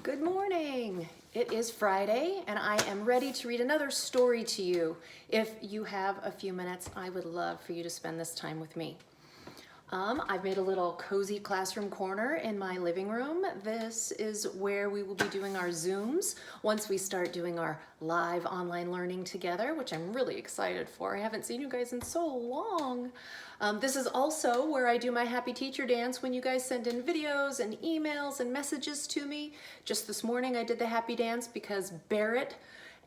Good morning. It is Friday and I am ready to read another story to you. If you have a few minutes, I would love for you to spend this time with me. I've made a little cozy classroom corner in my living room. This is where we will be doing our Zooms once we start doing our live online learning together, which I'm really excited for. I haven't seen you guys in so long. This is also where I do my happy teacher dance when you guys send in videos and emails and messages to me. Just this morning I did the happy dance because Barrett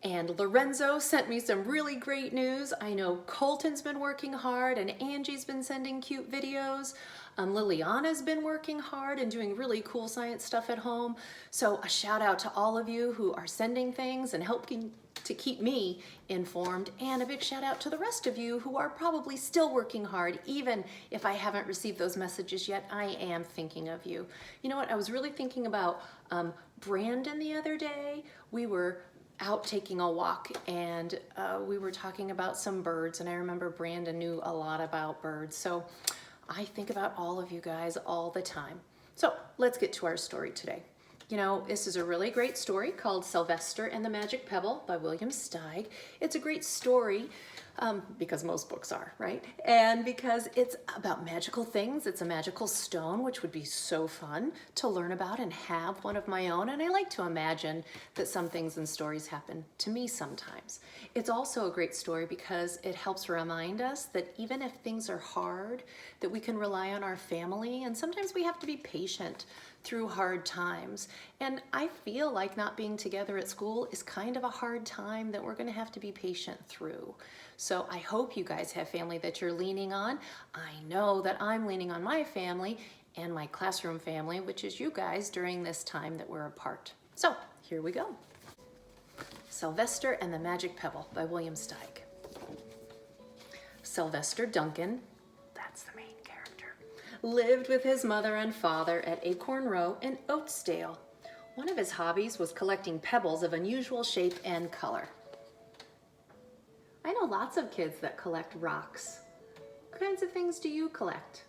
and Lorenzo sent me some really great news. I know Colton's been working hard and Angie's been sending cute videos. Liliana's been working hard and doing really cool science stuff at home. So a shout out to all of you who are sending things and helping to keep me informed, and a big shout out to the rest of you who are probably still working hard. Even if I haven't received those messages yet, I am thinking of you. You know what, I was really thinking about Brandon the other day. We were out taking a walk and we were talking about some birds, and I remember Brandon knew a lot about birds. So I think about all of you guys all the time. So let's get to our story today. You know, this is a really great story called Sylvester and the Magic Pebble by William Steig. It's a great story because most books are, right? And because it's about magical things. It's a magical stone, which would be so fun to learn about and have one of my own. And I like to imagine that some things in stories happen to me sometimes. It's also a great story because it helps remind us that even if things are hard, that we can rely on our family, and sometimes we have to be patient through hard times. And I feel like not being together at school is kind of a hard time that we're going to have to be patient through. So I hope you guys have family that you're leaning on. I know that I'm leaning on my family and my classroom family, which is you guys, during this time that we're apart. So here we go. Sylvester and the Magic Pebble by William Steig. Sylvester Duncan, that's the main character, lived with his mother and father at Acorn Row in Oatsdale. One of his hobbies was collecting pebbles of unusual shape and color. I know lots of kids that collect rocks. What kinds of things do you collect?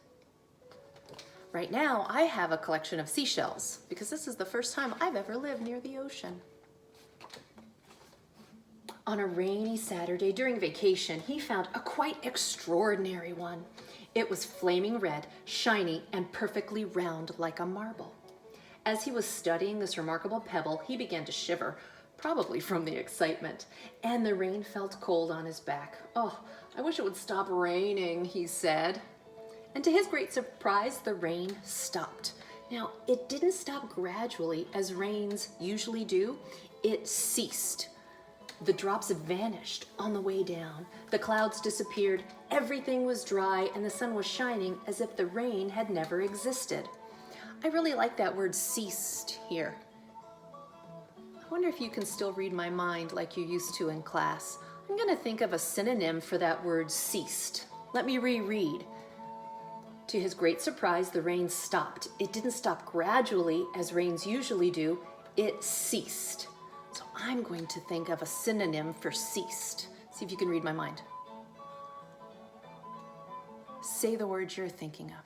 Right now, I have a collection of seashells because this is the first time I've ever lived near the ocean. On a rainy Saturday during vacation, he found a quite extraordinary one. It was flaming red, shiny, and perfectly round like a marble. As he was studying this remarkable pebble, he began to shiver, probably from the excitement, and the rain felt cold on his back. "Oh, I wish it would stop raining," he said. And to his great surprise, the rain stopped. Now, it didn't stop gradually as rains usually do. It ceased. The drops vanished on the way down. The clouds disappeared, everything was dry, and the sun was shining as if the rain had never existed. I really like that word ceased here. I wonder if you can still read my mind like you used to in class. I'm going to think of a synonym for that word ceased. Let me reread. To his great surprise, the rain stopped. It didn't stop gradually as rains usually do. It ceased. So I'm going to think of a synonym for ceased. See if you can read my mind. Say the words you're thinking of.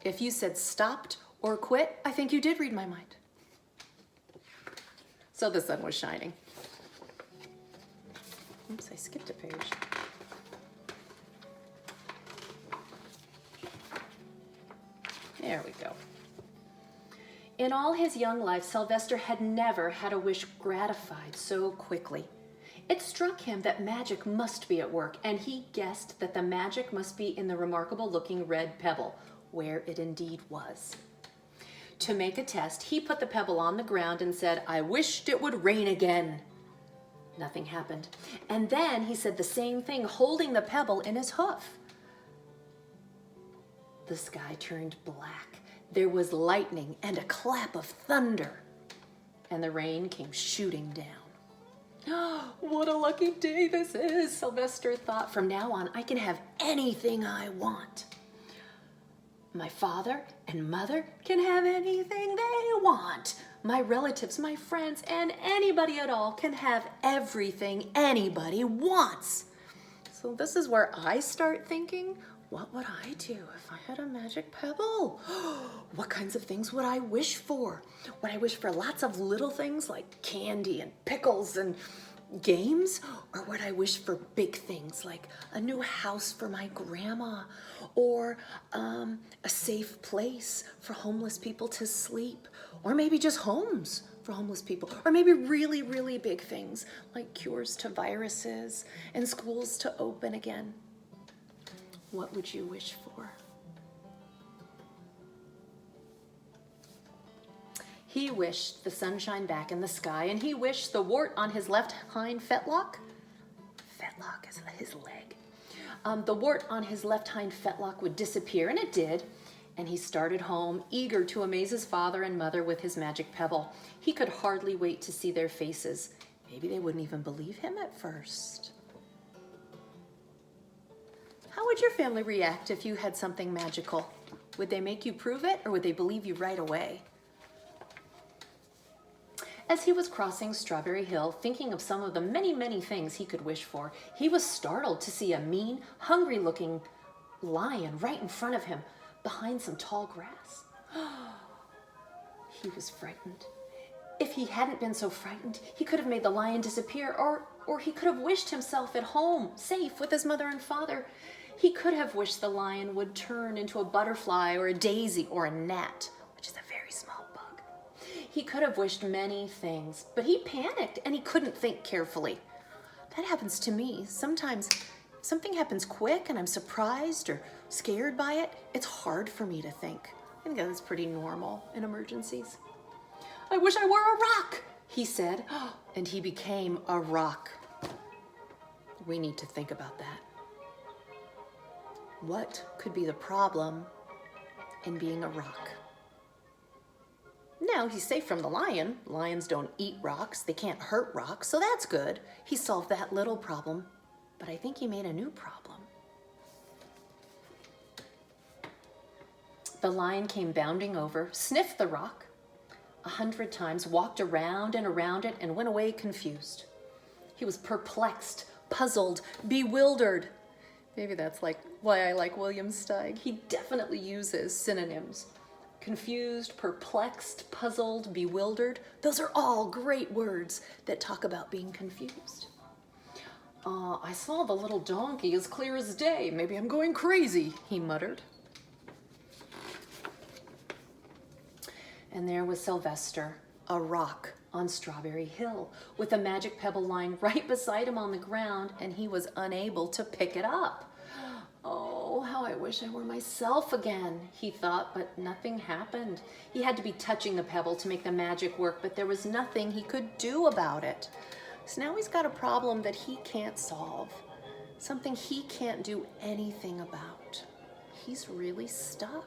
If you said stopped or quit, I think you did read my mind. So the sun was shining. Oops, I skipped a page. There we go. In all his young life, Sylvester had never had a wish gratified so quickly. It struck him that magic must be at work, and he guessed that the magic must be in the remarkable-looking red pebble, where it indeed was. To make a test, he put the pebble on the ground and said, "I wished it would rain again." Nothing happened. And then he said the same thing, holding the pebble in his hoof. The sky turned black. There was lightning and a clap of thunder, and the rain came shooting down. "Oh, what a lucky day this is," Sylvester thought. "From now on, I can have anything I want. My father and mother can have anything they want. My relatives, my friends, and anybody at all can have everything anybody wants." So this is where I start thinking, what would I do if I had a magic pebble? What kinds of things would I wish for? Would I wish for lots of little things like candy and pickles and games? Or would I wish for big things like a new house for my grandma, or a safe place for homeless people to sleep, or maybe just homes for homeless people, or maybe really, really big things like cures to viruses and schools to open again? What would you wish for? He wished the sunshine back in the sky, and he wished the wart on his left hind fetlock is his leg. The wart on his left hind fetlock would disappear, and it did. And he started home, eager to amaze his father and mother with his magic pebble. He could hardly wait to see their faces. Maybe they wouldn't even believe him at first. How would your family react if you had something magical? Would they make you prove it, or would they believe you right away? As he was crossing Strawberry Hill, thinking of some of the many, many things he could wish for, he was startled to see a mean, hungry-looking lion right in front of him, behind some tall grass. He was frightened. If he hadn't been so frightened, he could have made the lion disappear, or he could have wished himself at home, safe with his mother and father. He could have wished the lion would turn into a butterfly or a daisy or a gnat, which is a very small bug. He could have wished many things, but he panicked and he couldn't think carefully. That happens to me. Sometimes something happens quick and I'm surprised or scared by it. It's hard for me to think. I think that's pretty normal in emergencies. I wish I were a rock, he said, and he became a rock. We need to think about that. What could be the problem in being a rock? Now he's safe from the lion. Lions don't eat rocks. They can't hurt rocks, so that's good. He solved that little problem, but I think he made a new problem. The lion came bounding over, sniffed the rock 100 times, walked around and around it, and went away confused. He was perplexed, puzzled, bewildered. Maybe that's like why I like William Steig. He definitely uses synonyms. Confused, perplexed, puzzled, bewildered. Those are all great words that talk about being confused. I saw the little donkey as clear as day. Maybe I'm going crazy, he muttered. And there was Sylvester, a rock on Strawberry Hill, with a magic pebble lying right beside him on the ground, and he was unable to pick it up. Oh, how I wish I were myself again, he thought, but nothing happened. He had to be touching the pebble to make the magic work, but there was nothing he could do about it. So now he's got a problem that he can't solve, something he can't do anything about. He's really stuck.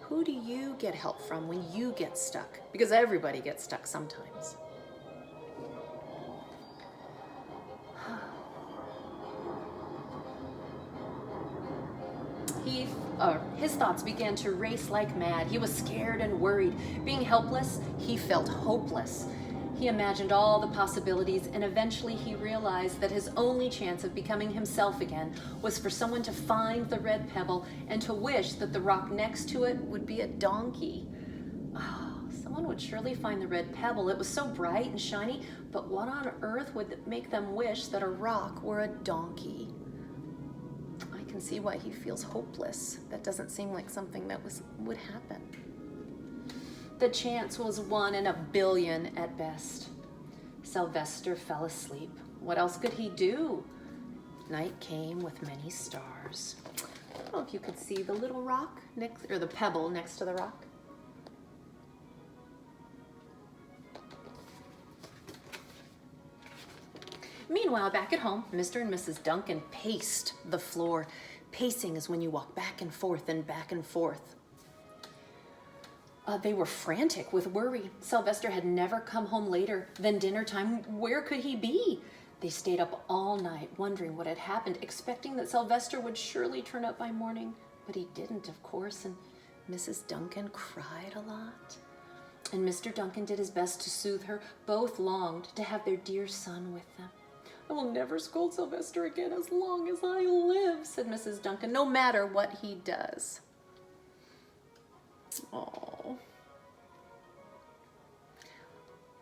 Who do you get help from when you get stuck? Because everybody gets stuck sometimes. His thoughts began to race like mad. He was scared and worried. Being helpless, he felt hopeless. He imagined all the possibilities, and eventually he realized that his only chance of becoming himself again was for someone to find the red pebble and to wish that the rock next to it would be a donkey. Oh, someone would surely find the red pebble. It was so bright and shiny, but what on earth would make them wish that a rock were a donkey? I can see why he feels hopeless. That doesn't seem like something that would happen. The chance was 1 in a billion at best. Sylvester fell asleep. What else could he do? Night came with many stars. I don't know if you could see the little rock or the pebble next to the rock. Meanwhile, back at home, Mr. and Mrs. Duncan paced the floor. Pacing is when you walk back and forth and back and forth. They were frantic with worry. Sylvester had never come home later than dinner time. Where could he be? They stayed up all night, wondering what had happened, expecting that Sylvester would surely turn up by morning. But he didn't, of course, and Mrs. Duncan cried a lot. And Mr. Duncan did his best to soothe her. Both longed to have their dear son with them. I will never scold Sylvester again as long as I live, said Mrs. Duncan, no matter what he does. Oh.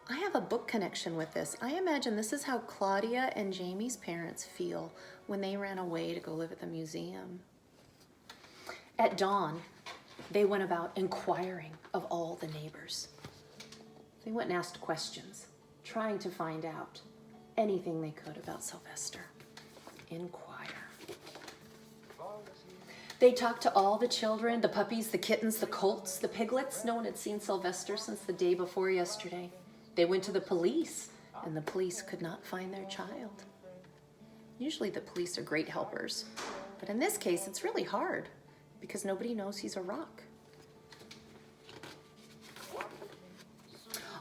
I have a book connection with this. I imagine this is how Claudia and Jamie's parents feel when they ran away to go live at the museum. At dawn, they went about inquiring of all the neighbors. They went and asked questions, trying to find out anything they could about Sylvester. Inquire. They talked to all the children, the puppies, the kittens, the colts, the piglets. No one had seen Sylvester since the day before yesterday. They went to the police, and the police could not find their child. Usually the police are great helpers, but in this case, it's really hard because nobody knows he's a rock.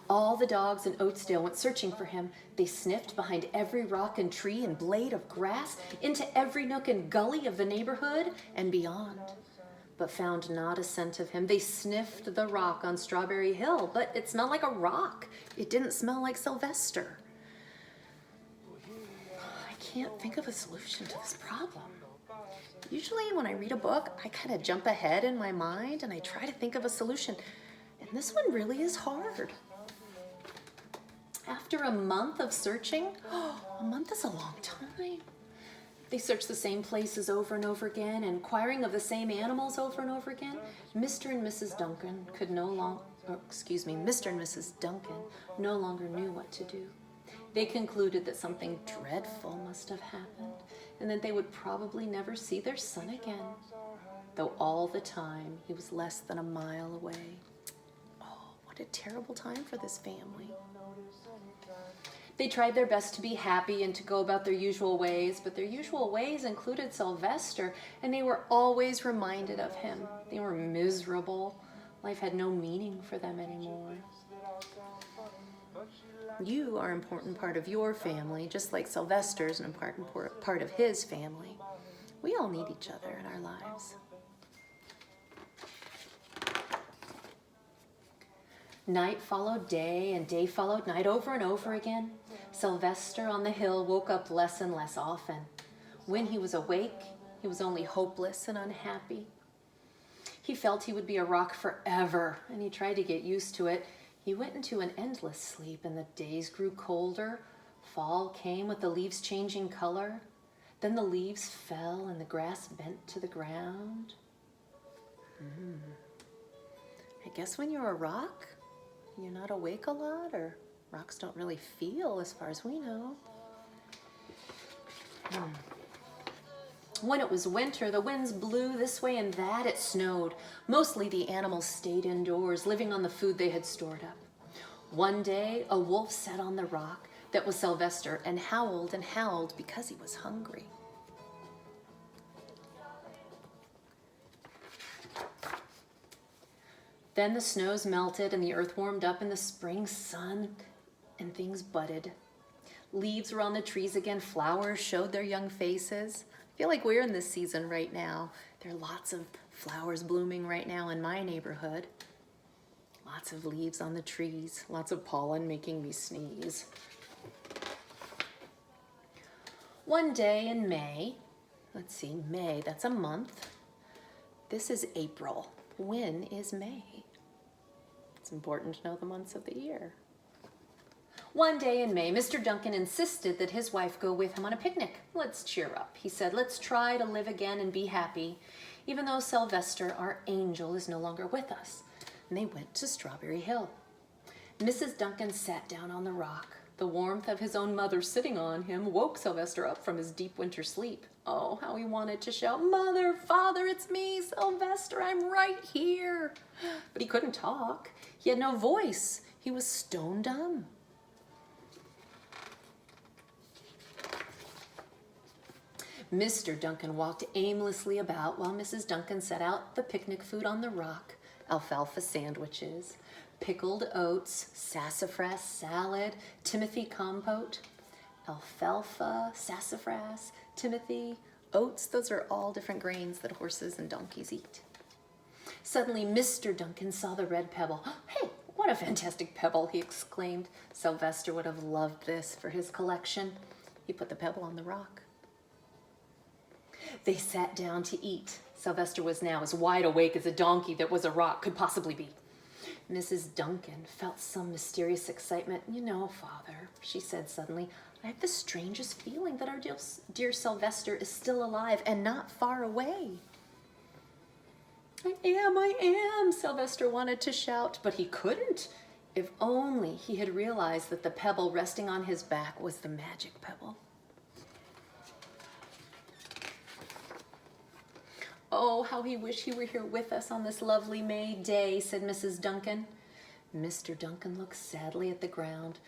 All the dogs in Oatsdale went searching for him. They sniffed behind every rock and tree and blade of grass, into every nook and gully of the neighborhood and beyond, but found not a scent of him. They sniffed the rock on Strawberry Hill, but it smelled like a rock. It didn't smell like Sylvester. I can't think of a solution to this problem. Usually when I read a book, I kind of jump ahead in my mind and I try to think of a solution. And this one really is hard. After a month of searching, a month is a long time. They searched the same places over and over again, inquiring of the same animals over and over again. Mr. and Mrs. Duncan Mr. and Mrs. Duncan no longer knew what to do. They concluded that something dreadful must have happened, and that they would probably never see their son again, though all the time he was less than a mile away. Oh, what a terrible time for this family. They tried their best to be happy and to go about their usual ways, but their usual ways included Sylvester, and they were always reminded of him. They were miserable. Life had no meaning for them anymore. You are an important part of your family, just like Sylvester is an important part of his family. We all need each other in our lives. Night followed day, and day followed night over and over again. Sylvester on the hill woke up less and less often. When he was awake, he was only hopeless and unhappy. He felt he would be a rock forever, and he tried to get used to it. He went into an endless sleep, and the days grew colder. Fall came with the leaves changing color. Then the leaves fell, and the grass bent to the ground. I guess when you're a rock, you're not awake a lot, or rocks don't really feel as far as we know. When it was winter, the winds blew this way and that. It snowed. Mostly the animals stayed indoors, living on the food they had stored up. One day, a wolf sat on the rock that was Sylvester and howled because he was hungry. Then the snows melted and the earth warmed up in the spring sun, and things budded. Leaves were on the trees again. Flowers showed their young faces. I feel like we're in this season right now. There are lots of flowers blooming right now in my neighborhood. Lots of leaves on the trees. Lots of pollen making me sneeze. One day in May, May, that's a month. This is April. When is May? It's important to know the months of the year. One day in May, Mr. Duncan insisted that his wife go with him on a picnic. Let's cheer up, he said. Let's try to live again and be happy, even though Sylvester, our angel, is no longer with us. And they went to Strawberry Hill. Mrs. Duncan sat down on the rock. The warmth of his own mother sitting on him woke Sylvester up from his deep winter sleep. Oh, how he wanted to shout, "Mother, Father, it's me, Sylvester, I'm right here." But he couldn't talk. He had no voice. He was stone dumb. Mr. Duncan walked aimlessly about while Mrs. Duncan set out the picnic food on the rock: alfalfa sandwiches, pickled oats, sassafras salad, Timothy compote. Alfalfa, sassafras, Timothy, oats, those are all different grains that horses and donkeys eat. Suddenly, Mr. Duncan saw the red pebble. "Hey, what a fantastic pebble," he exclaimed. Sylvester would have loved this for his collection. He put the pebble on the rock. They sat down to eat. Sylvester was now as wide awake as a donkey that was a rock could possibly be. Mrs. Duncan felt some mysterious excitement. "You know, Father," she said suddenly, "I have the strangest feeling that our dear Sylvester is still alive and not far away." I am, Sylvester wanted to shout, but he couldn't. If only he had realized that the pebble resting on his back was the magic pebble. "Oh, how he wished he were here with us on this lovely May day," said Mrs. Duncan. Mr. Duncan looked sadly at the ground.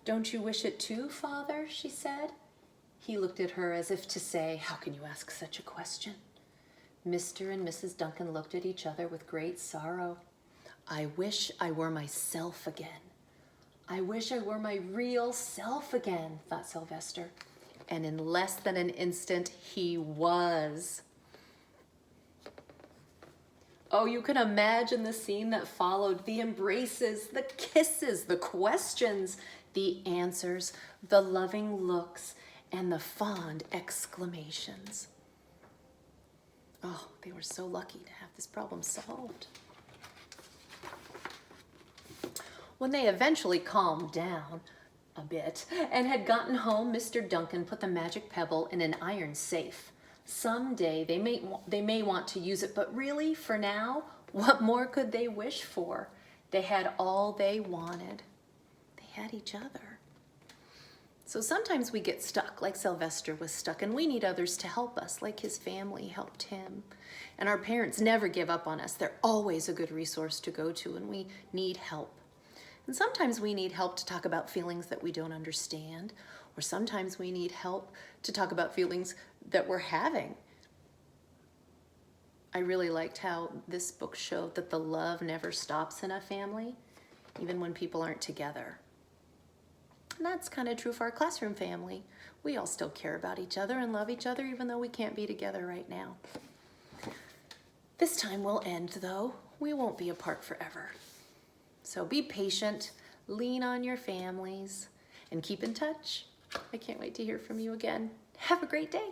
"Don't you wish it too, Father?" she said. He looked at her as if to say, "How can you ask such a question?" Mr. and Mrs. Duncan looked at each other with great sorrow. "I wish I were myself again. I wish I were my real self again," thought Sylvester. And in less than an instant, he was. Oh, you can imagine the scene that followed, the embraces, the kisses, the questions, the answers, the loving looks, and the fond exclamations. Oh, they were so lucky to have this problem solved. When they eventually calmed down a bit and had gotten home, Mr. Duncan put the magic pebble in an iron safe. Someday they may want to use it, but really, for now, what more could they wish for? They had all they wanted. They had each other. So sometimes we get stuck, like Sylvester was stuck, and we need others to help us, like his family helped him. And our parents never give up on us. They're always a good resource to go to, and we need help. And sometimes we need help to talk about feelings that we don't understand, or sometimes we need help to talk about feelings that we're having. I really liked how this book showed that the love never stops in a family, even when people aren't together. And that's kind of true for our classroom family. We all still care about each other and love each other, even though we can't be together right now. This time will end, though. We won't be apart forever. So be patient, lean on your families, and keep in touch. I can't wait to hear from you again. Have a great day.